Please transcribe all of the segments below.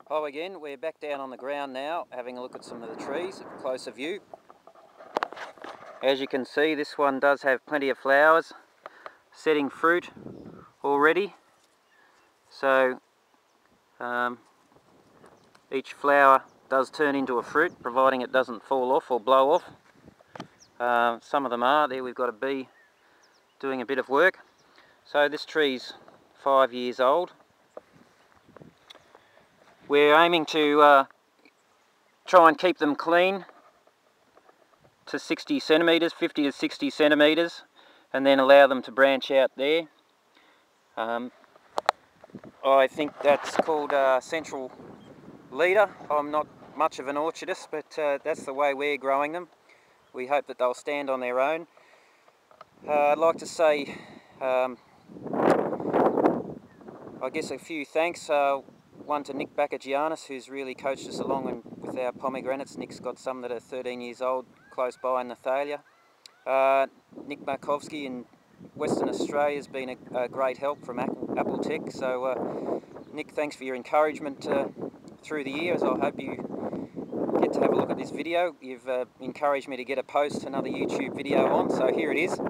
Hello again, we're back down on the ground now, having a look at some of the trees, a closer view. As you can see, this one does have plenty of flowers, setting fruit already. So each flower does turn into a fruit, providing it doesn't fall off or blow off. Some of them are. There we've got a bee doing a bit of work. So this tree's 5 years old. We're aiming to try and keep them clean to 60 centimetres, 50 to 60 centimetres, and then allow them to branch out there. I think that's called central leader. I'm not much of an orchardist, but that's the way we're growing them. We hope that they'll stand on their own. I'd like to say, I guess a few thanks. One to Nick Bakagianis, who's really coached us along with our pomegranates. Nick's got some that are 13 years old close by in Nathalia. Nick Markovsky in Western Australia has been a great help from Apple Tech. So Nick, thanks for your encouragement through the years. I hope you get to have a look at this video. You've encouraged me to get another YouTube video on, so here it is.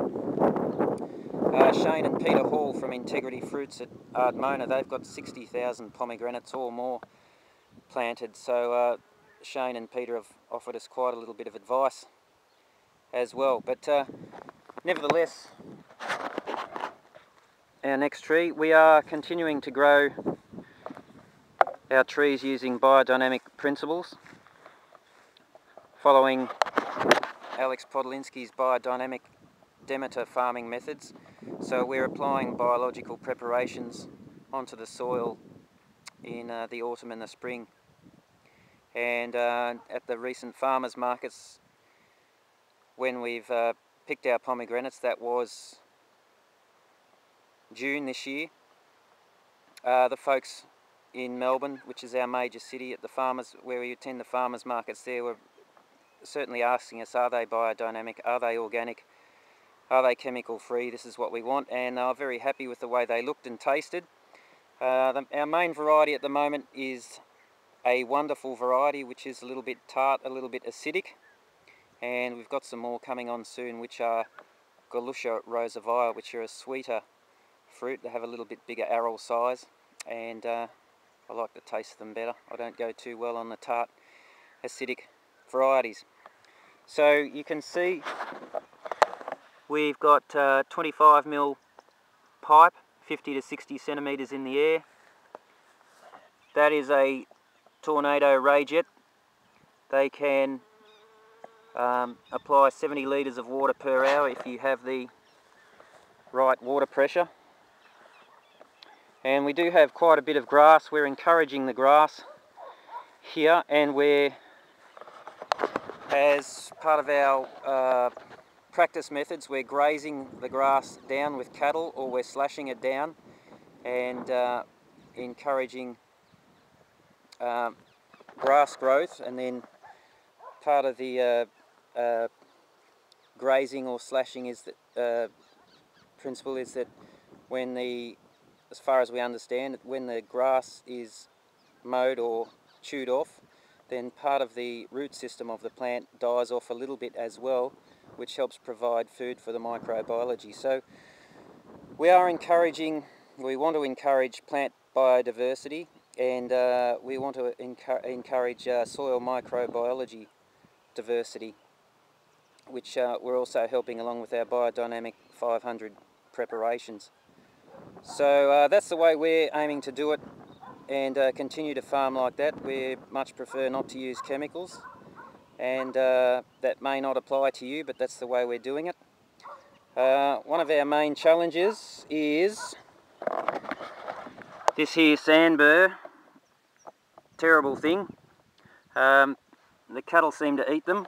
Shane and Peter Hall from Integrity Fruits at Ardmona, they've got 60,000 pomegranates or more planted. So Shane and Peter have offered us quite a little bit of advice as well. But nevertheless, our next tree, we are continuing to grow our trees using biodynamic principles, following Alex Podolinsky's biodynamic Demeter farming methods. So we're applying biological preparations onto the soil in the autumn and the spring. And at the recent farmers markets, when we've picked our pomegranates, that was June this year, the folks in Melbourne, which is our major city, at the farmers, where we attend the farmers markets there, were certainly asking us, are they biodynamic, are they organic, are they chemical free? This is what we want, and they were very happy with the way they looked and tasted. Our main variety at the moment is a wonderful variety, which is a little bit tart, a little bit acidic, and we've got some more coming on soon, which are Galusha rosavia, which are a sweeter fruit. They have a little bit bigger aril size, and I like the taste of them better. I don't go too well on the tart, acidic varieties. So you can see we've got 25mm pipe, 50 to 60 centimetres in the air. That is a Tornado ray jet. They can apply 70 litres of water per hour if you have the right water pressure. And we do have quite a bit of grass. We're encouraging the grass here, and we're, as part of our practice methods, we're grazing the grass down with cattle, or we're slashing it down and encouraging grass growth. And then part of the grazing or slashing is that principle is that when as far as we understand, when the grass is mowed or chewed off, then part of the root system of the plant dies off a little bit as well, which helps provide food for the microbiology. So we want to encourage plant biodiversity, and we want to encourage soil microbiology diversity, which we're also helping along with our biodynamic 500 preparations. So that's the way we're aiming to do it, and continue to farm like that. We much prefer not to use chemicals, and that may not apply to you, but that's the way we're doing it. One of our main challenges is this here sandbur. Terrible thing. The cattle seem to eat them,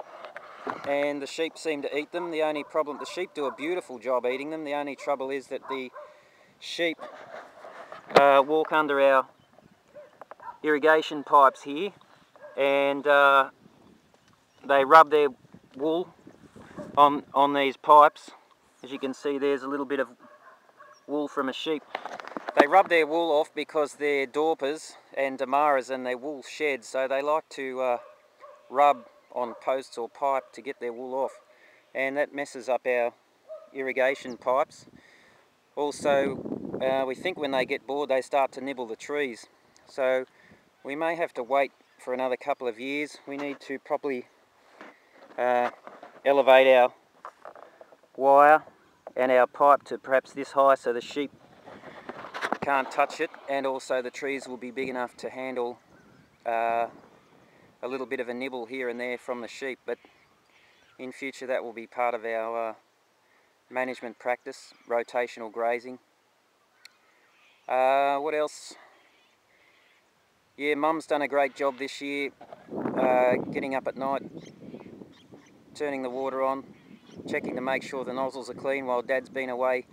and the sheep seem to eat them. The only problem, the sheep do a beautiful job eating them. The only trouble is that the sheep walk under our irrigation pipes here, and they rub their wool on these pipes. As you can see, there's a little bit of wool from a sheep. They rub their wool off because their dorpers, and damaras and their wool sheds, so they like to rub on posts or pipe to get their wool off, and that messes up our irrigation pipes. Also, we think when they get bored they start to nibble the trees, so we may have to wait for another couple of years. We need to properly elevate our wire and our pipe to perhaps this high so the sheep can't touch it, and also the trees will be big enough to handle a little bit of a nibble here and there from the sheep. But in future that will be part of our management practice, rotational grazing. What else? Yeah, Mum's done a great job this year, getting up at night, turning the water on, checking to make sure the nozzles are clean while Dad's been away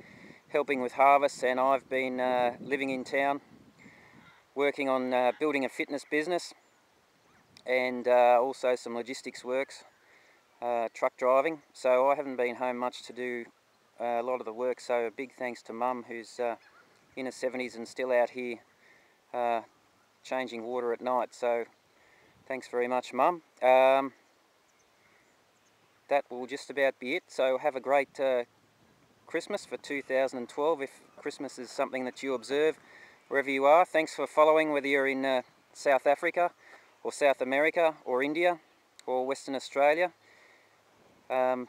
helping with harvests, and I've been living in town working on building a fitness business, and also some logistics works, truck driving, so I haven't been home much to do a lot of the work. So a big thanks to Mum, who's in her 70s and still out here changing water at night, so thanks very much, Mum. That will just about be it, so have a great Christmas for 2012, if Christmas is something that you observe wherever you are. Thanks for following, whether you're in South Africa or South America or India or Western Australia. Thank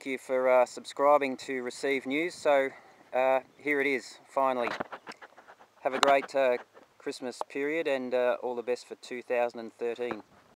you for subscribing to receive news. So here it is, finally. Have a great Christmas period, and all the best for 2013.